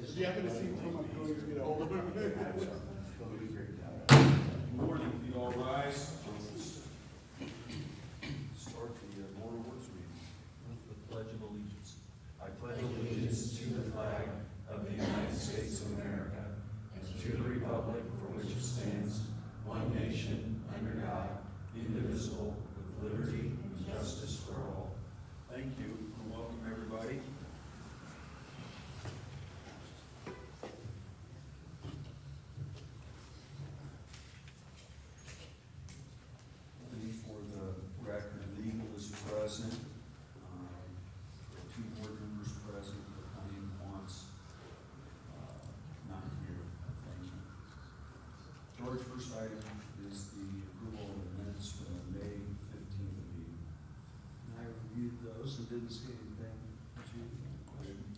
If you happen to see Tom, I'm going to get a hold of him. Good morning, if you all rise. Start the Board of Works meeting with the Pledge of Allegiance. I pledge allegiance to the flag of the United States of America and to the republic for which it stands, one nation, under God, indivisible, with liberty and justice for all. Thank you, and welcome everybody. For the record, legal is present. The two board members present, the county wants not here. Thank you. George, first item is the approval of the minutes for the May 15th meeting. And I reviewed those and didn't see anything that you questioned.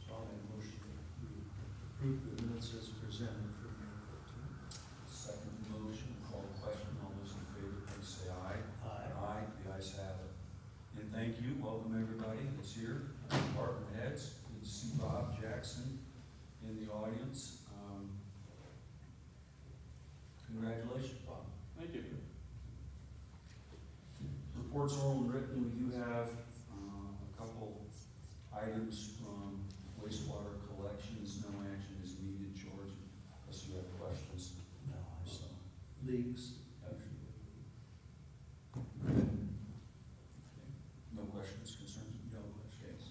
So I'll make a motion that we approve the minutes as presented for May 15th. Second motion, call the question. All those in favor, please say aye. Aye. Aye, the ayes have it. And thank you, welcome everybody that's here, department heads. Good to see Bob Jackson in the audience. Congratulations, Bob. Thank you. Reports oral and written, we do have a couple items from wastewater collections. No action is needed, George, unless you have questions. No, I saw leaks. No questions, concerns? No questions.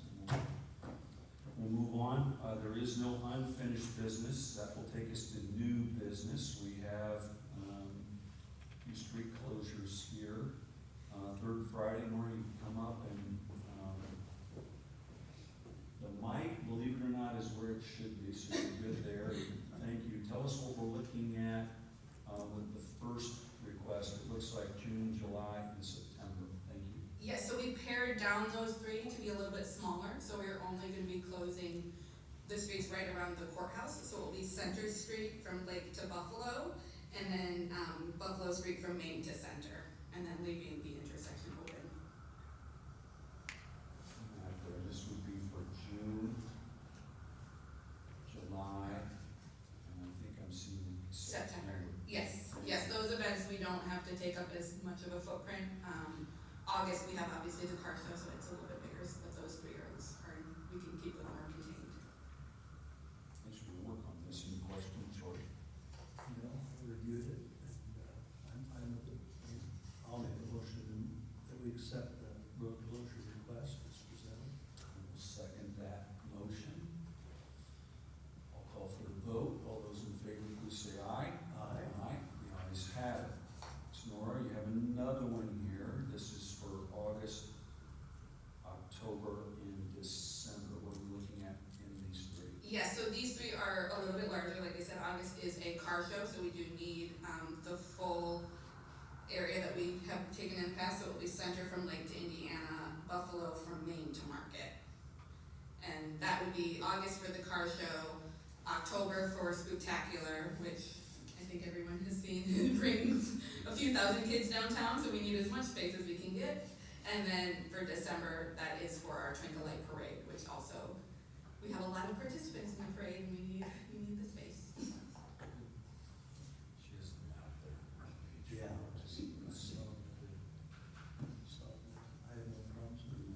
We'll move on. There is no unfinished business. That will take us to new business. We have few street closures here. Third Friday morning, you can come up and the mic, believe it or not, is where it should be, so you're good there. Thank you. Tell us what we're looking at with the first request. It looks like June, July, and September. Thank you. Yes, so we pared down those three to be a little bit smaller, so we're only gonna be closing the streets right around the courthouse. So it will be Center Street from Lake to Buffalo, and then Buffalo Street from Main to Center, and then leaving the intersection open. This would be for June, July, and I think I'm seeing September. Yes, those events we don't have to take up as much of a footprint. August, we have obviously the car show, so it's a little bit bigger, but those three are we can keep them more contained. Thanks for your work on this. Any questions, George? No, I reviewed it and I'm fine with it. I'll make a motion that we accept the road closure request as presented. I will second that motion. I'll call for the vote. All those in favor, please say aye. Aye. Aye. The ayes have it. Nora, you have another one here. This is for August, October, and December. What are we looking at in these three? Yes, so these three are a little bit larger. Like I said, August is a car show, so we do need the full area that we have taken in the past. So it will be Center from Lake to Indiana, Buffalo from Maine to Market. And that would be August for the car show, October for Spooktacular, which I think everyone has seen. It brings a few thousand kids downtown, so we need as much space as we can get. And then for December, that is for our Twinkle Light Parade, which also, we have a lot of participants in the parade, and we need the space. She has them out there. Yeah. So I have no problems with it.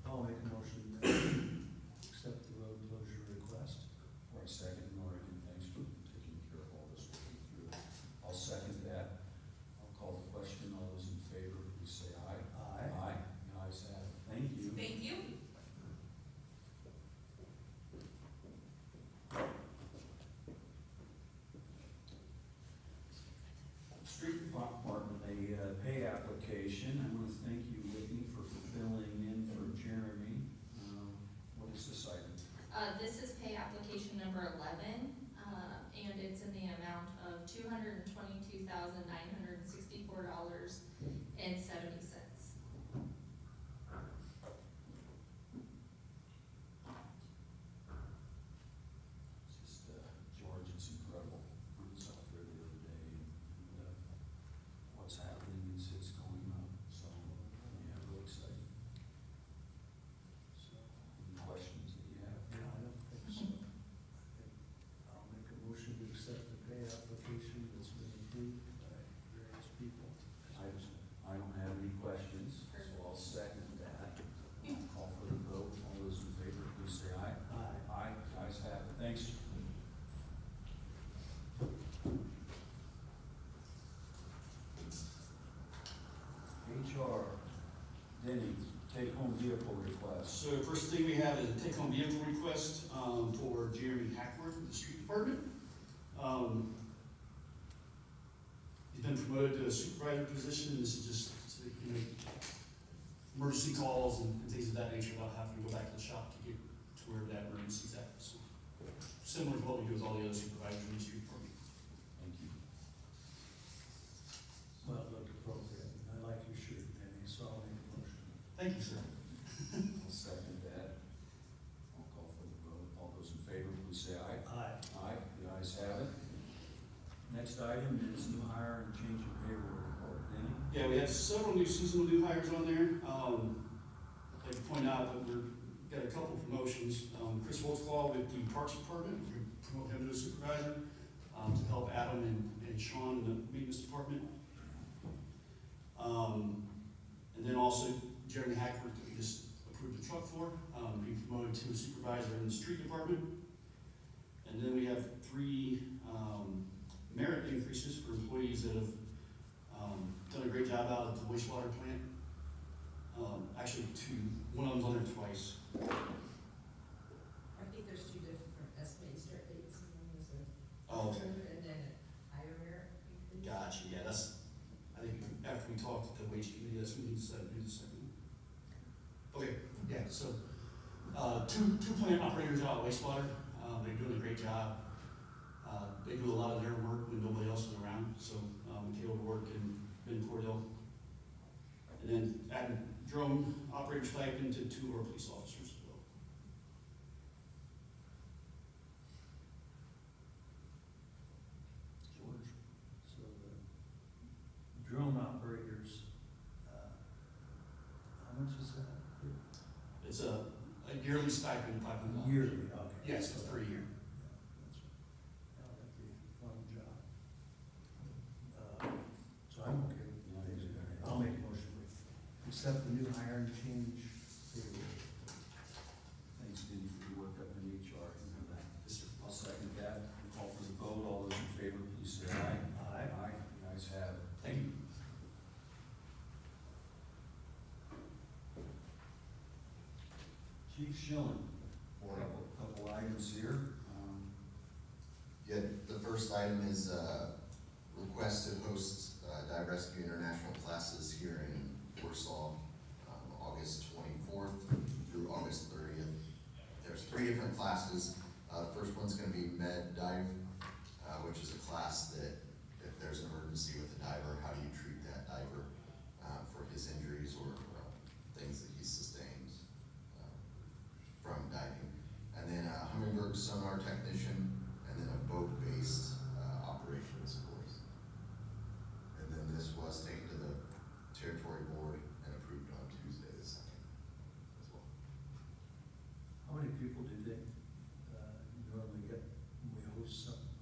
I'll make a motion that we accept the road closure request. For a second, Nora, and thanks for taking care of all this. I'll second that. I'll call the question. All those in favor, please say aye. Aye. Aye. The ayes have it. Thank you. Thank number 11, and it's in the amount of $222,964.70. Just, George, it's incredible. I was out there the other day, and, what's happening is it's going up, so, yeah, real exciting. So, Any questions that you have? yeah, I don't think so. I think I'll make a motion to accept the pay application that's been approved by various people. I don't have any questions, so I'll second that. Call for the vote. All those in favor, please say aye. Aye. Aye, guys have it. Thanks. HR, Denny, take-home vehicle request. So first thing we have is a take-home vehicle request, for Jeremy Hackworth of the street department. He's been promoted to a supervisor position, this is just, you know, emergency calls and things of that nature about having to go back to the shop to get to where that emergency's at. So, similar to what we do with all the other supervisors in the street department. Thank you. Well, it looked appropriate. I like your shirt, Danny, so I'll make a motion. Thank you, sir. I'll second that. I'll call for the vote. All those in favor, please say aye. Aye. Aye, the ayes have it. Next item is new hire and change of payroll report. Denny? Yeah, we have several seasonal new hires on there. I'd like to point out that we've got a couple promotions. Chris Holtzclaw with the Parks Department, we promote him to a supervisor, to help Adam and Sean in the maintenance department. And then also Jeremy Hackworth, that we just approved the truck for, being promoted to a supervisor in the street department. And then we have 3, merit increases for employees that have done a great job out at the wastewater plant. Actually 2, one of them's on there twice. I think there's 2 different estimated start dates, and one was a Oh, okay. and then a higher merit increase. Gotcha, yeah, that's, I think after we talked to the wage committee, that's when we decided to do the second. Okay, yeah, so, 2 plant operators out at wastewater, they're doing a great job. They do a lot of their work when nobody else is around, so, Michaela Rourke and Ben Cordell. And then adding drone operator stipend to 2 of our police officers as well. George? So the drone operators, how much is that? It's a yearly stipend, $500. Yearly, okay. Yes, it's per year. Yeah, that'd be a fun job. So I'm okay with that. I'll make a motion to accept the new hire and change payroll. Thanks, Denny, for your work up in HR. You know that. Yes, sir. I'll second that. Call for the vote. All those in favor, please say aye. Aye. Aye, the ayes have it. Thank you. Chief Schilling, couple items here. Yeah, the first item is request to host Dive Rescue International classes here in Warsaw, August 24th through August 30th. There's 3 different classes. The first one's gonna be Med Dive, which is a class that if there's an emergency with a diver, how do you treat that diver for his injuries or things that he sustains from diving. And then a Hummingbird sonar technician, and then a boat-based operations course. And then this was taken to the territory board and approved on Tuesday the 2nd as well. How many people do they normally get when we host something?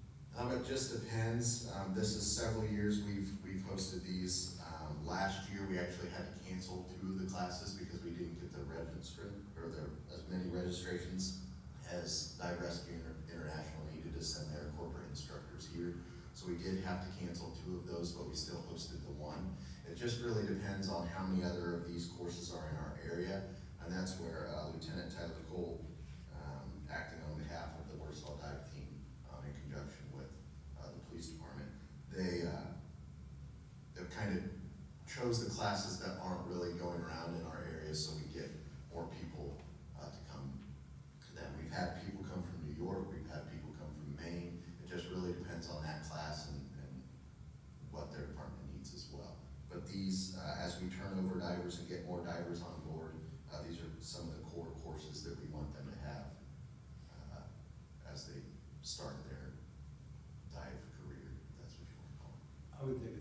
It just depends. This is several years we've hosted these. Last year, we actually had to cancel 2 of the classes because we didn't get the registrant, or as many registrations as Dive Rescue International needed to send their corporate instructors here. So we did have to cancel 2 of those, but we still hosted the one. It just really depends on how many other of these courses are in our area, and that's where Lieutenant Tyler Cole, acting on behalf of the Warsaw Dive Team, in conjunction with the police department, they kind of chose the classes that aren't really going around in our area, so we get more people to come to them. We've had people come from New York, we've had people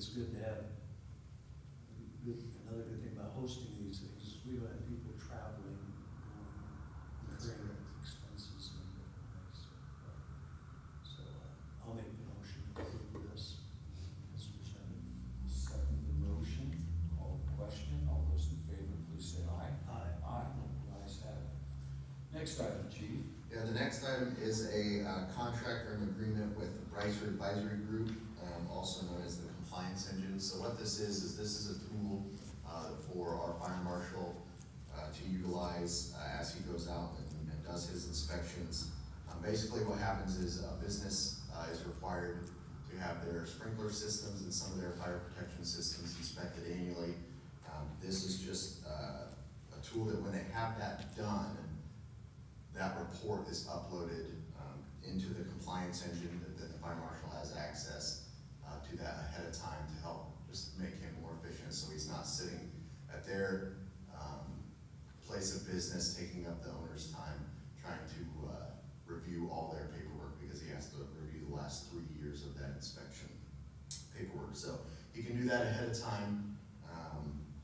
it's good to have, another good thing about hosting these things is we don't have people traveling, incurring expenses in different ways. So, I'll make the motion to approve this as presented. Second the motion, call the question, all those in favor, please say aye. Aye. Aye, ayes have it. Next item, chief. Yeah, the next item is a contract or an agreement with Brycer Advisory Group, also known as the Compliance Engine. So what this is this is a tool for our fire marshal to utilize as he goes out and does his inspections. Basically what happens is a business is required to have their sprinkler systems and some of their fire protection systems inspected annually. This is just a tool that when they have that done, that report is uploaded into the compliance engine that the fire marshal has access to that ahead of time to help just make him more efficient, so he's not sitting at their place of business, taking up the owner's time, trying to review all their paperwork, because he has to review the last 3 years of that inspection paperwork. So he can do that ahead of time,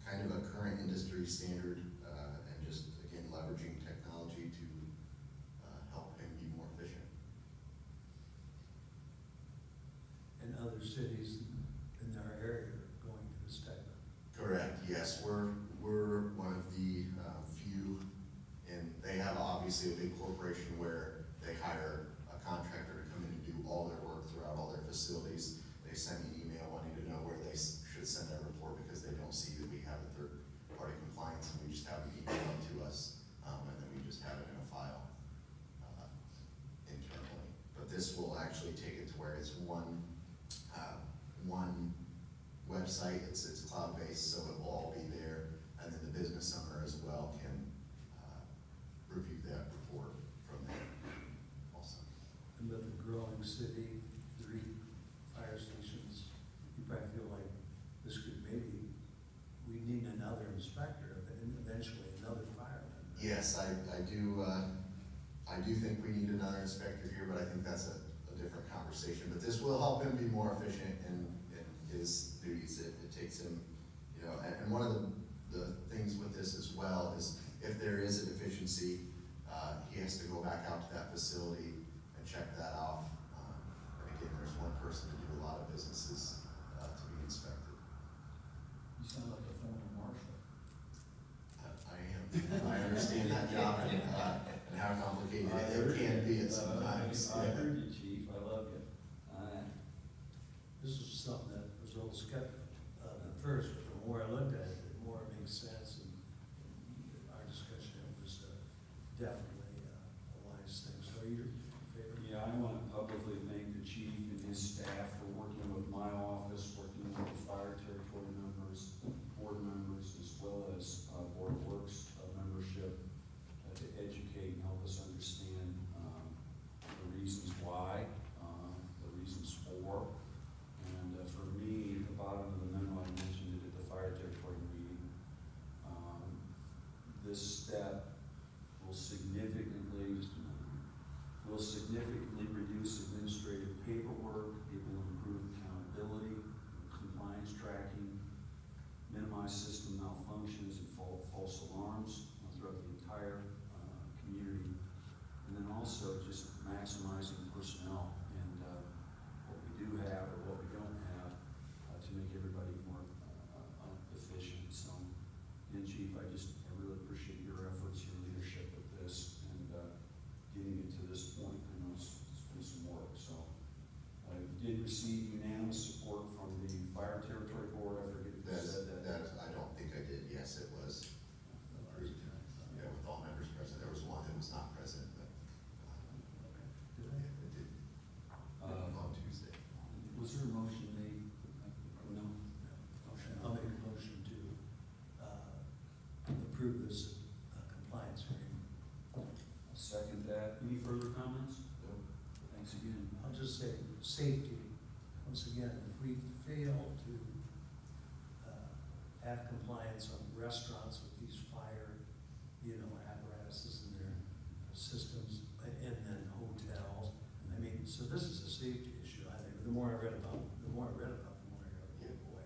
kind of a current industry standard, and just, again, leveraging technology to help him be more efficient. And other cities in our area are going to this type of. Correct, yes, we're one of the few, and they have obviously a big corporation where they hire a contractor to come in and do all their work throughout all their facilities. They send me an email wanting to know where they should send their report, because they don't see that we have a third-party compliance, and we just have them email it to us, and then we just have it in a file internally. But this will actually take it to where it's one website, it's cloud-based, so it will all be there, and then the business owner as well can review that report from there also. And with a growing city, 3 fire stations, you probably feel like this could maybe, we need another inspector, and eventually another fireman. Yes, I do think we need another inspector here, but I think that's a different conversation. But this will help him be more efficient in his duties. It takes him, and one of the things with this as well is if there is a deficiency, he has to go back out to that facility and check that off. And again, there's one person to do a lot of businesses to be inspected. You sound like a former marshal. I am. I understand that job and how complicated it can be at sometimes. I heard you, chief, I love you. This is something that was a little skeptical at first, but the more I looked at it, the more it makes sense, and our discussion, it was definitely a wise thing. So you're in favor? Yeah, I want to publicly thank the chief and his staff for working with my office, working with the fire territory members, board members, as well as Board of Works membership to educate and help us understand the reasons why, the reasons for. And for me, the bottom of the memo, I mentioned it at the fire territory meeting. This step will significantly reduce administrative paperwork. It will improve accountability, compliance tracking, minimize system malfunctions and false alarms throughout the entire community. And then also just maximizing personnel and what we do have or what we don't have to make everybody more efficient. So, again, Chief, I really appreciate your efforts, your leadership with this, and getting it to this point. I know it's been some work. So, I did receive unanimous support from the Fire Territory Board. I forget if you said that. I don't think I did. Yes, it was. Yeah, with all members present. There was one that was not present, but Did I? yeah, it did on Tuesday. Was there a motion made? No? I'll make a motion to approve this compliance agreement. I'll second that. Any further comments? No. Thanks again. I'll just say, safety, once again, if we fail to have compliance on restaurants with these fire, apparatuses and their systems, and then hotels, I mean, so this is a safety issue, I think. The more I read about it, the more I read about it, the more I go, oh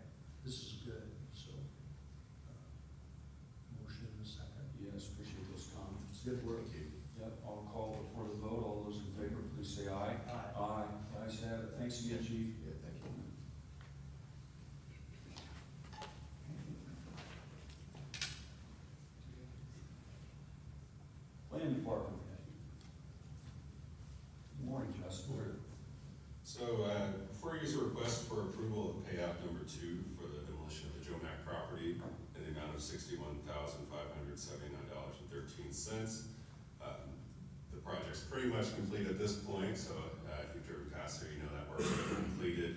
Good work. Thank you. Yep, I'll call for the vote. All those in favor, please say aye. Aye. Aye. The ayes have it. Thanks again, chief. Yeah, thank you. Planning Department. Good morning, Justin. So, before you use a request for approval of payout number 2 for the demolition of the Joe Mack property in the amount of $61,579.13. The project's pretty much complete at this point, so if you've driven past there, you know that work is completed.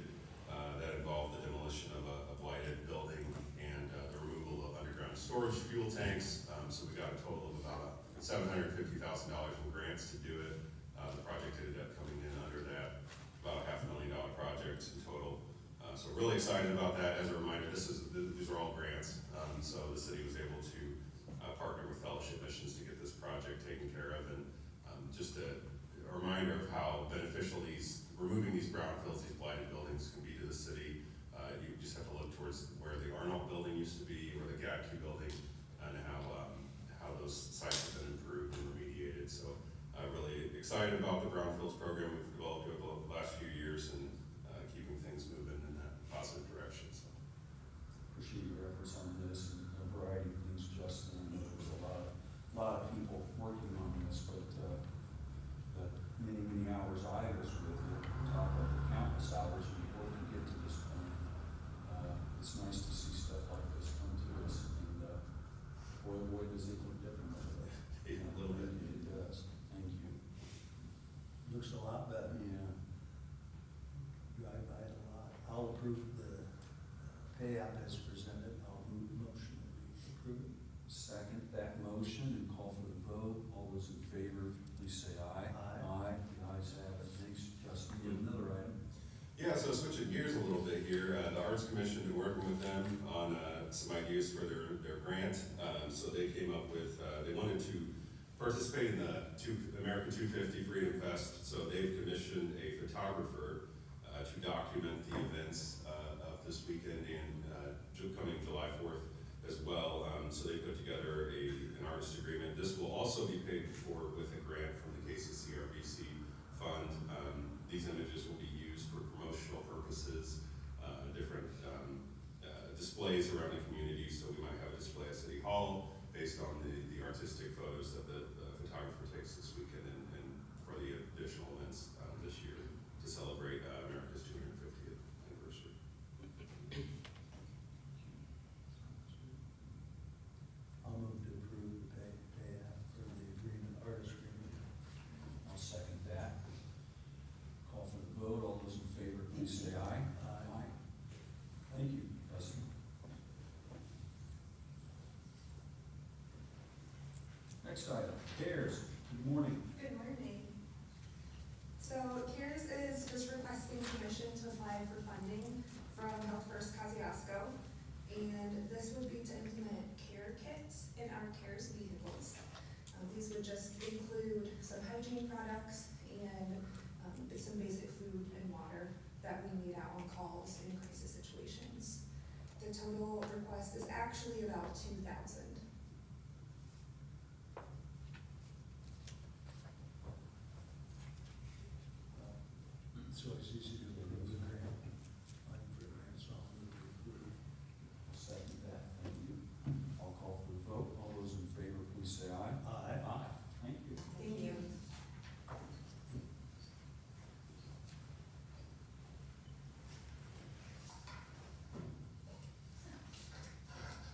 That involved the demolition of a blighted building and the removal of underground storage fuel tanks. So we got a total of about $750,000 in grants to do it. The project ended up coming in under that, about a $500,000 project in total. So really excited about that. As a reminder, these are all grants. So the city was able to partner with Fellowship Missions to get this project taken care of. And just a reminder of how beneficial removing these brownfields, these blighted buildings can be to the city. You just have to look towards where the Arnold building used to be, or the Gatke building, and how those sites have been improved and remediated. So really excited about the brownfields program we've developed over the last few years and keeping things moving in that positive direction. So. Appreciate your efforts on this and a variety of things, Justin. I know there's a lot of people working on this, but the many hours I was with you, on top of the countless hours we worked to get to this point. It's nice to see stuff like this come to us, and boy, does it look different over there. Yeah, a little bit. It does. Thank you. Looks a lot better. Yeah. Drive by it a lot. I'll approve the payout as presented. I'll move the motion that we approve it. Second that motion and call for the vote. All those in favor, please say aye. Aye. Aye. The ayes have it. Thanks, Justin. You have another item? Yeah, so switching gears a little bit here, the Arts Commission, been working with them on some ideas for their grant. So they came up with, they wanted to participate in the American 250 Freedom Fest. So they've commissioned a photographer to document the events of this weekend and coming July 4th as well. So they put together an artist agreement. This will also be paid for with a grant from the KCCRBC fund. These images will be used for promotional purposes, different displays around the community. So we might have a display at City Hall based on the artistic photos that the photographer takes this weekend and for the additional events this year to celebrate America's 250th anniversary. I'll move to approve the payout for the agreement, artist agreement. I'll second that. Call for the vote. All those in favor, please say aye. Aye. Thank you, Justin. Next item, CARES. Good morning. Good morning. So CARES is just requesting permission to apply for funding from Health First Kosciuszko. And this would be to implement care kits in our CARES vehicles. These would just include some hygiene products and some basic food and water that we need out on calls in crisis situations. The total request is actually about $2,000. So it's easy to approve the grant. Like for grants, I'll move to approve. I'll second that. Thank you. I'll call for the vote. All those in favor, please say aye. Aye. Aye. Thank you. Thank you.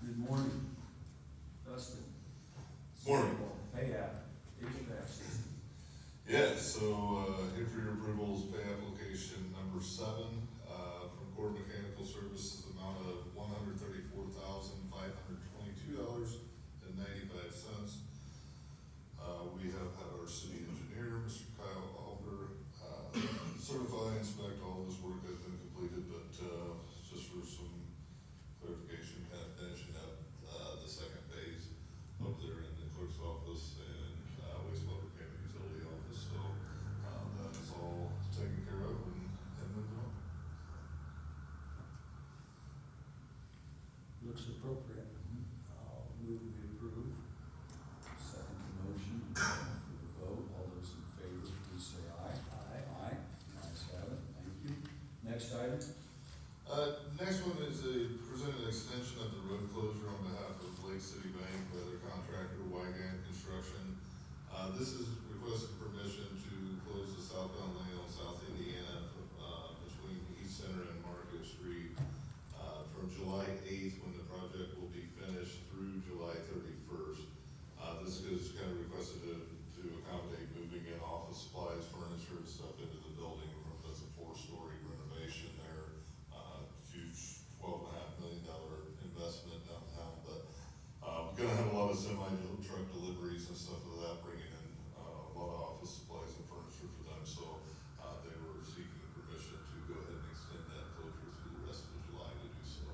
Good morning. Dustin. Morning. Payout, HVAC system. Yeah, so, here for your approval is pay application number 7, from Core Mechanical Services, amount of $134,522.95. We have had our city engineer, Mr. Kyle Alder, certify, inspect all this work that's been completed, but, just for some clarification, kind of finishing up, the second phase up there in the clerk's office and, wastewater payment utility office, so, that is all taken care of and moving on. Looks appropriate. I'll move to approve. Second the motion. next item? Next one is presented extension of the road closure on behalf of Lake City Bank by their contractor, Wygan Construction. This is requesting permission to close the southbound lane on South Indiana, between East Center and Market Street, from July 8th, when the project will be finished, through July 31st. This is kind of requested to accommodate moving in office supplies, furniture, and stuff into the building. Remember, that's a 4-story renovation there. Huge $12.5 million investment downtown, but we're gonna have a lot of semi-truck deliveries and stuff of that, bringing in a lot of office supplies and furniture for them, so they were seeking permission to go ahead and extend that closure through the rest of July to do so.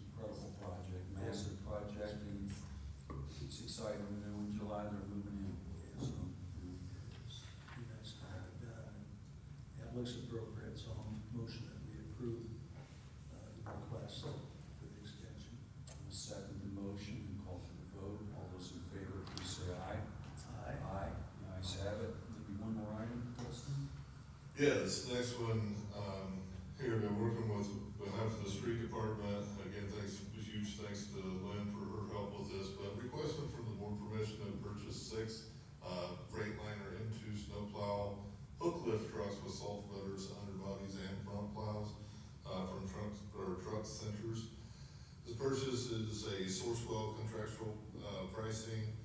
Incredible project, massive project, and it's exciting, you know, in July they're moving in, so. You guys got it done. That looks appropriate, so I'll motion that we approve the request for the extension. I'll second the motion and call for the vote. All those in favor, please say aye. Aye. Aye. The ayes have it. Maybe one more item, Dustin? Yeah, this next one, here, been working with behalf of the street department. Again, huge thanks to Lynn for her help with this, but requesting from the board permission to purchase 6 Freightliner M2 snowplow hook lift trucks with salt spreaders, underbodies, and front plows, from truck centers. This purchase is a Sourcewell contractual, pricing,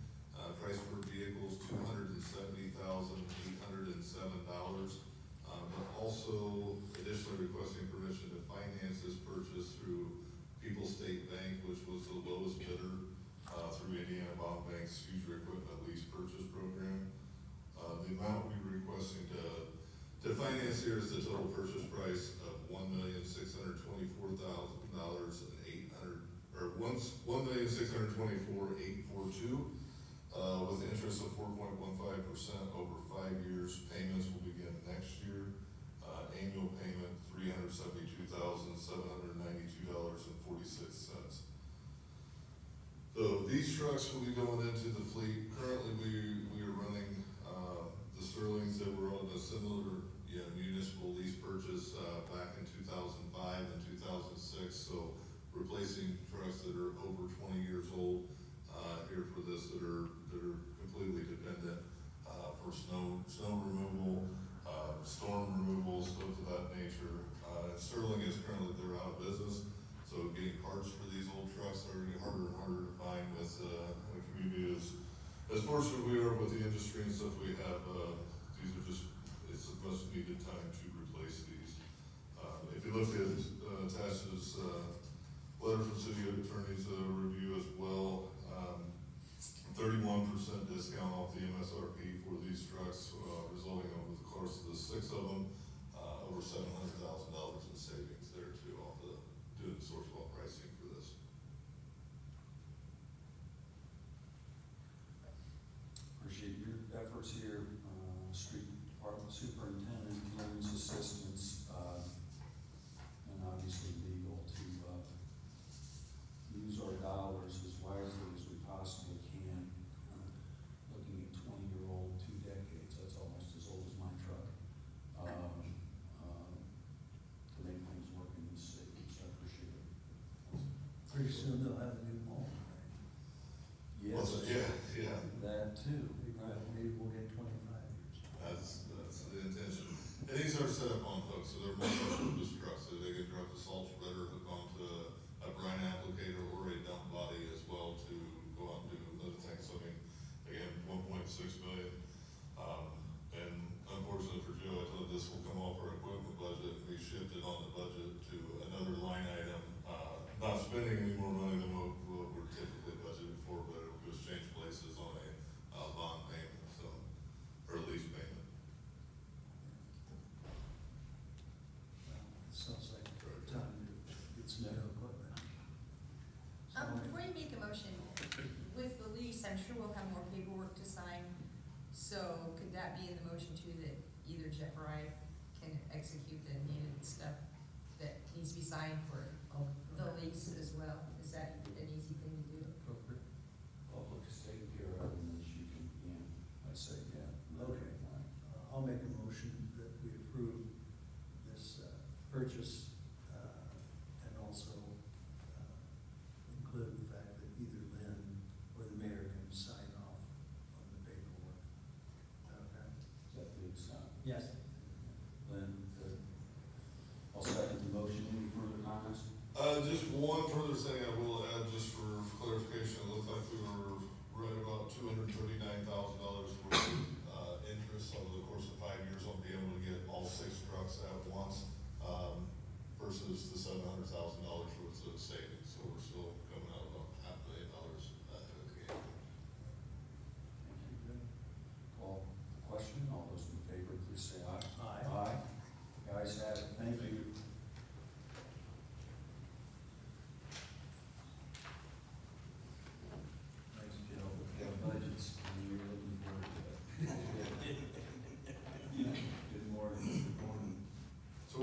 price per vehicle is $270,807. But also additionally requesting permission to finance this purchase through People's State Bank, which was the lowest bidder, through Indiana Bond Bank's User Equipment Lease Purchase Program. The amount we were requesting to finance here is the total purchase price of $1,624,800, or $1,624,842, with interest of 4.15% over 5 years. Payments will begin next year. Annual payment $372,792.46. So these trucks will be going into the fleet. Currently, we are running the Sterlings that were on a similar municipal lease purchase back in 2005 and 2006. So replacing trucks that are over 20 years old here for this, that are completely dependent for snow removal, storm removal, stuff of that nature. Sterling is currently, they're out of business, so getting parts for these old trucks are getting harder and harder to find with the community. As fortunate we are with the industry and stuff we have, these are just, it's a much needed time to replace these. If you look at attached letter from city attorney's review as well, 31% discount off the MSRP for these trucks, resulting over the course of the 6 of them, over $700,000 in savings there too, off the, doing the Sourcewell pricing for this. Appreciate your efforts here, street department superintendent, Lynn's assistants, and obviously legal to use our dollars as wisely as we possibly can. Looking at 20-year-old, 2 decades, that's almost as old as my truck. To make things work in this city, so I appreciate it. Pretty soon they'll have a new home, right? Yes, Yeah. that too. Maybe we'll get 25 years. That's the intention. And these are set up on hooks, so they're multi-purpose trucks, so they can drop the salt spreader, hook onto a brine applicator or a dump body as well to go out and do other things. So I mean, again, 1.6 million. And unfortunately for Joe, I thought this will come off our equipment budget and be shifted on the budget to another line item. Not spending any more money than what we're typically budgeted for, but it'll just change places on a bond payment, so, or lease payment. It sounds like time to get some new equipment. Before you make a motion, with the lease, I'm sure we'll have more paperwork to sign. So could that be in the motion too, that either Jeff or I can execute the needed stuff that needs to be signed for the lease as well? Is that an easy thing to do? Appropriate. Public is taken care of, and as you can, I'd say, yeah. Okay.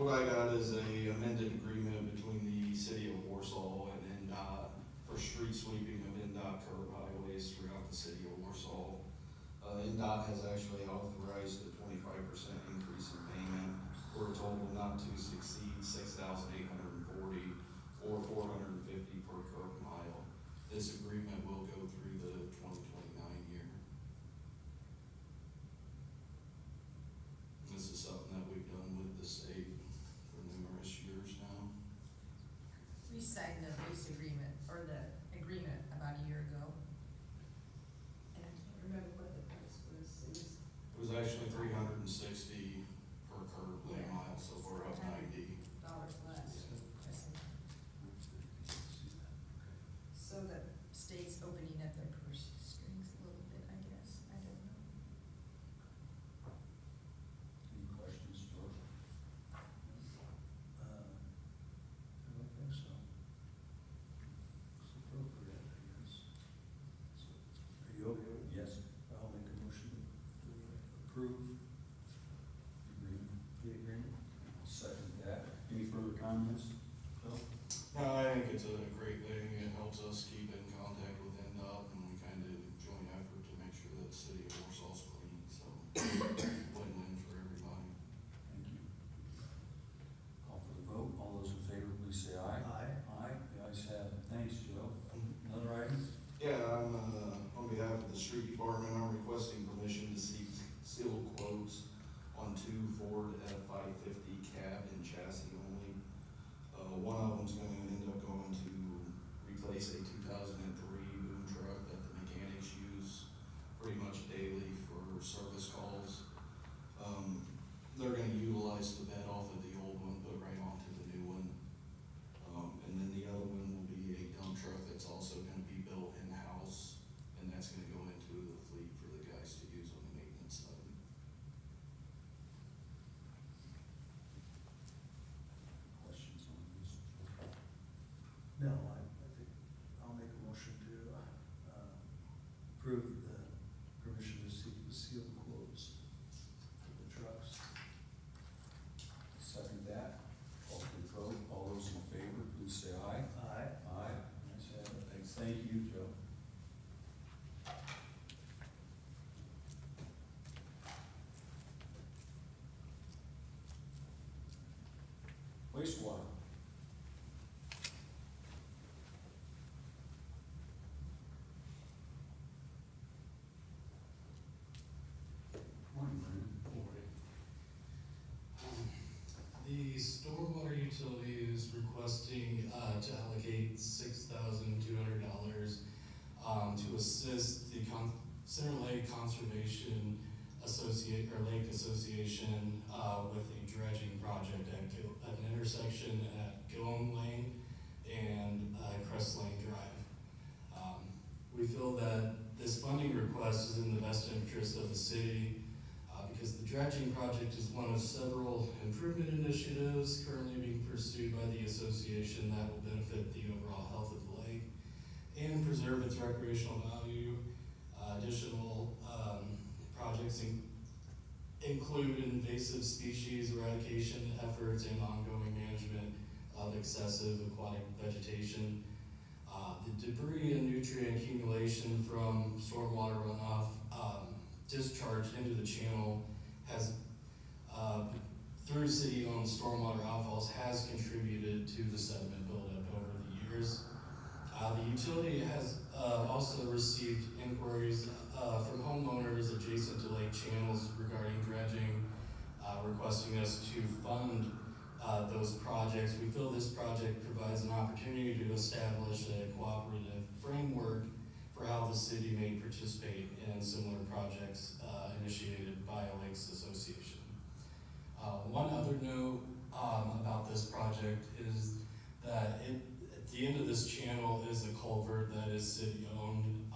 what I got is a amended agreement between the city of Warsaw and NDOT for street sweeping of NDOT curb highways throughout the city of Warsaw. NDOT has actually authorized a 25% increase in payment for a total not to exceed $6,840 or $450 per curb mile. This agreement will go through the 2029 year. This is something that we've done with the state for numerous years now. We signed the lease agreement, or the agreement about a year ago. And I can't remember what the price was, It was actually $360 per curb lane mile, so we're up 90. dollars less. So the state's opening up their purse strings a little bit, I guess, I don't know. Any questions, George? I don't think so. It's appropriate, I guess. So, are you okay with it? Yes. I'll make a motion to approve the agreement. I'll second that. Any further comments? Bill? No, I think it's a great thing. It helps us keep in contact with NDOT, and we kind of join effort to make sure that the city of Warsaw's clean, so win-win for everybody. Thank you. Call for the vote. All those in favor, please say aye. Aye. Aye. The ayes have it. Thanks, Joe. Another item? Yeah, I'm, on behalf of the street department, I'm requesting permission to seek sealed quotes on 2 Ford F-550 cab and chassis only. One of them's gonna end up going to replace a 2003 boom truck that the mechanics use pretty much daily for service calls. They're gonna utilize the bed off of the old one, put right onto the new one. And then the other one will be a dump truck that's also gonna be built in-house, and that's gonna go into the fleet for the guys to use on the maintenance side. Questions on this? No, I think I'll make a motion to, approve the permission to seek the sealed quotes for the trucks. Second that. Call for the vote. All those in favor, please say aye. Aye. Aye. Ayes have it. Thanks. Thank you, Joe. Wastewater. Morning, Brendan. The stormwater utility is requesting, to allocate $6,200, to assist the Center Lake Conservation Lake Association, with a dredging project at an intersection at Gillum Lane and, Crest Lane Drive. We feel that this funding request is in the best interest of the city, because the dredging project is one of several improvement initiatives currently being pursued by the association that will benefit the overall health of the lake and preserve its recreational value. Additional projects include invasive species eradication efforts and ongoing management of excessive aquatic vegetation. The debris and nutrient accumulation from stormwater runoff discharged into the channel has, through city-owned stormwater outfalls, has contributed to the sediment buildup over the years. The utility has also received inquiries from homeowners adjacent to lake channels regarding dredging, requesting us to fund those projects. We feel this project provides an opportunity to establish a cooperative framework for how the city may participate in similar projects initiated by a Lakes Association. One other note about this project is that at the end of this channel is a culvert that is city-owned,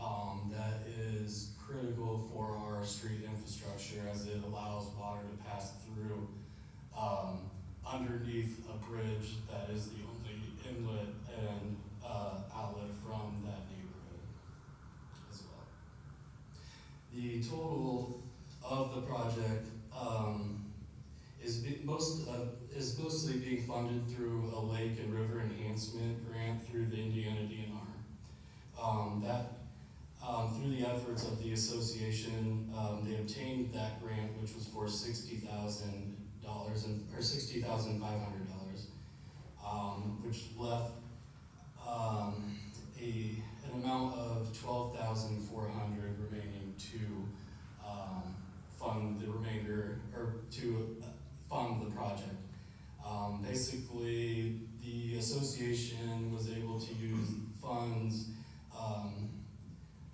that is critical for our street infrastructure as it allows water to pass through underneath a bridge that is the only inlet and outlet from that neighborhood as well. The total of the project is mostly association, they obtained that grant, which was for $60,000 or $60,500, which left an amount of $12,400 remaining to fund the remainder, or to fund the project. Basically, the association was able to use funds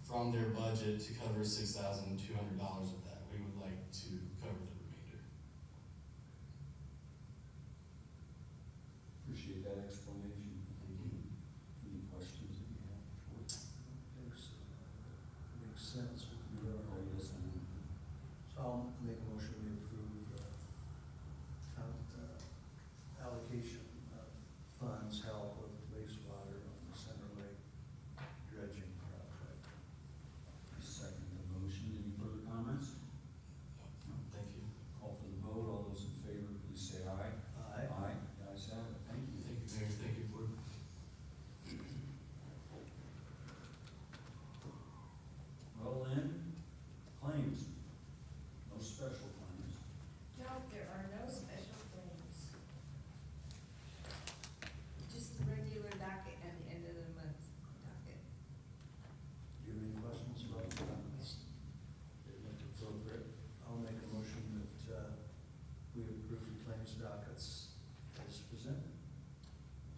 from their budget to cover $6,200 of that. We would like to cover the remainder. Appreciate that explanation. Thank you. Any questions that you have before? Makes sense. Oh, yes, I know. So I'll make a motion we approve allocation of funds held with wastewater on the Center Lake dredging project. Second the motion. Any further comments? No, thank you. Call for the vote. All those in favor, please say aye. Aye. Aye. The ayes have it. Thank you. Thank you, Mayor. Thank you, Board. Well then, claims. No special claims. No, there are no special claims. Just the regular docket and the end of the month docket. Do you have any questions about the documents? So great. I'll make a motion that we approve the claims dockets as presented.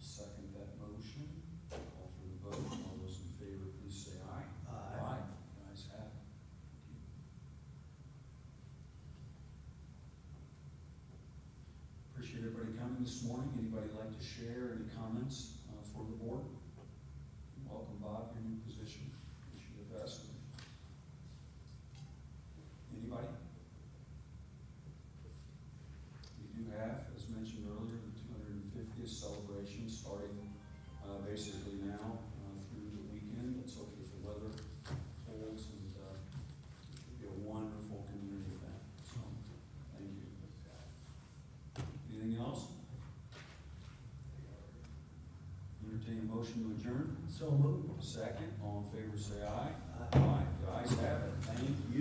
Second that motion. Call for the vote. All those in favor, please say aye. Aye. The ayes have it. Appreciate everybody coming this morning. Anybody like to share any comments for the board? Welcome, Bob, your new position. Wish you the best. Anybody? We do have, as mentioned earlier, the 250th celebration starting basically now through the weekend. Let's hope that the weather holds and it should be a wonderful community event. So, thank you. Anything else? Entertain a motion to adjourn. So moved. Second, all in favor say aye. Aye. The ayes have it. Thank you.